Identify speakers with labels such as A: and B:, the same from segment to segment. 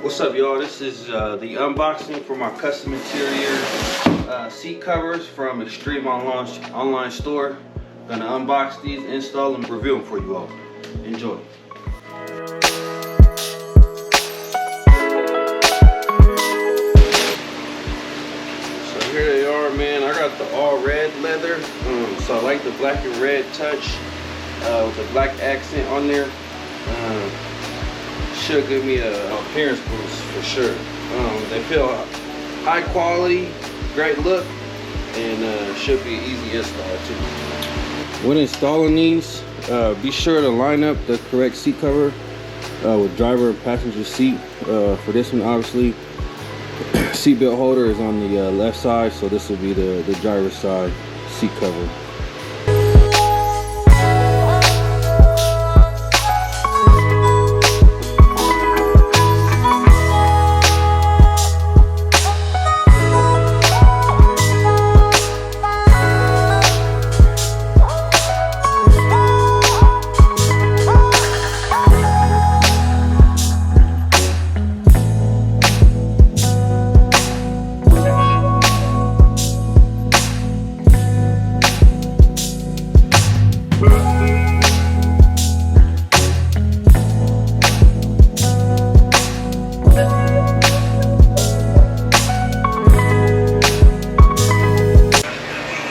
A: What's up, y'all? This is the unboxing for my custom interior seat covers from Extreme online store. Gonna unbox these, install them, review them for you all. Enjoy. So here they are, man. I got the all red leather. So I like the black and red touch with the black accent on there. Should give me an appearance boost for sure. They feel high quality, great look, and should be easy install too. When installing these, be sure to line up the correct seat cover with driver and passenger seat. For this one, obviously, seat belt holder is on the left side, so this will be the driver's side seat cover.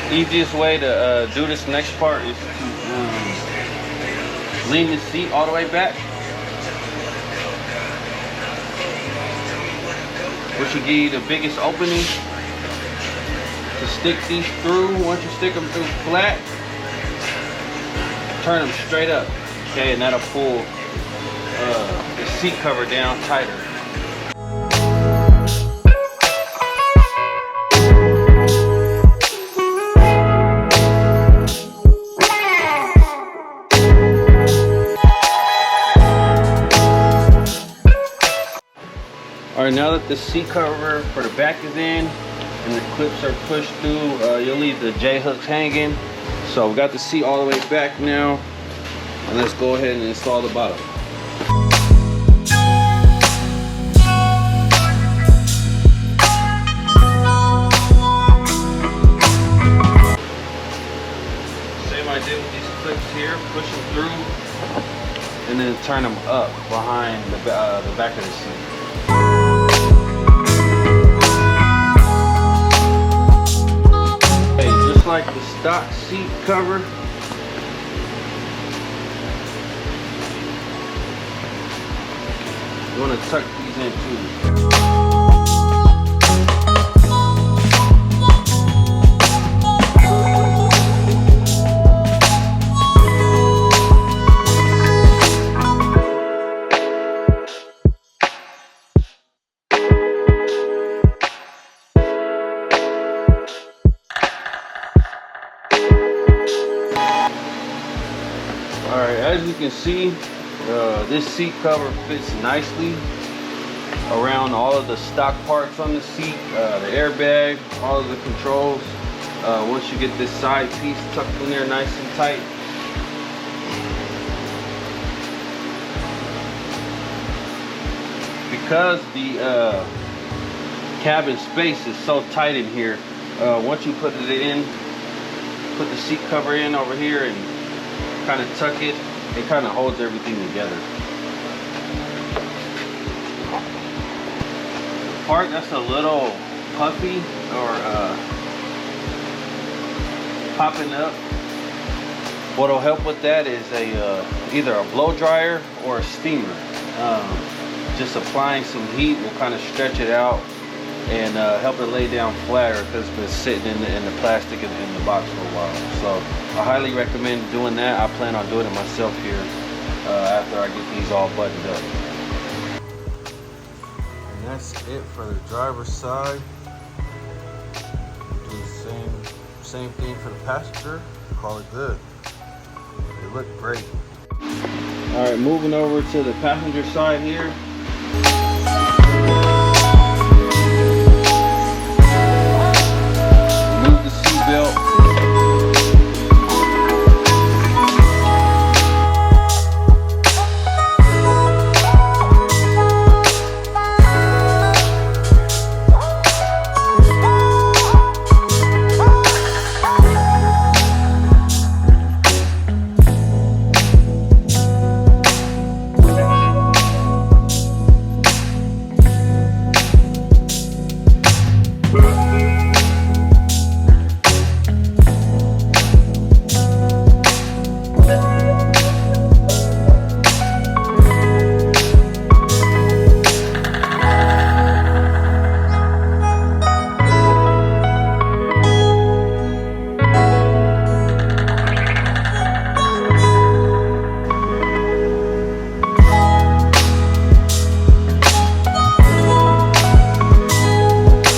A: Easiest way to do this next part is to lean the seat all the way back, which will give you the biggest opening to stick these through. Once you stick them through flat, turn them straight up, okay, and that'll pull the seat cover down tighter. Alright, now that the seat cover for the back is in and the clips are pushed through, you'll leave the J-hooks hanging. So we got the seat all the way back now, and let's go ahead and install the bottom. Same idea with these clips here, push them through and then turn them up behind the back of the seat. Like the stock seat cover, you want to tuck these in too. Alright, as you can see, this seat cover fits nicely around all of the stock parts on the seat, the airbag, all of the controls. Once you get this side piece tucked in there nice and tight, because the cabin space is so tight in here, once you put it in, put the seat cover in over here and kind of tuck it, it kind of holds everything together. The part that's a little puffy or popping up, what'll help with that is either a blow dryer or a steamer. Just applying some heat will kind of stretch it out and help it lay down flatter because it's been sitting in the plastic in the box for a while. So I highly recommend doing that. I plan on doing it myself here after I get these all buttoned up. And that's it for the driver's side. Do the same thing for the passenger. Call it good. They look great. All right, moving over to the passenger side here.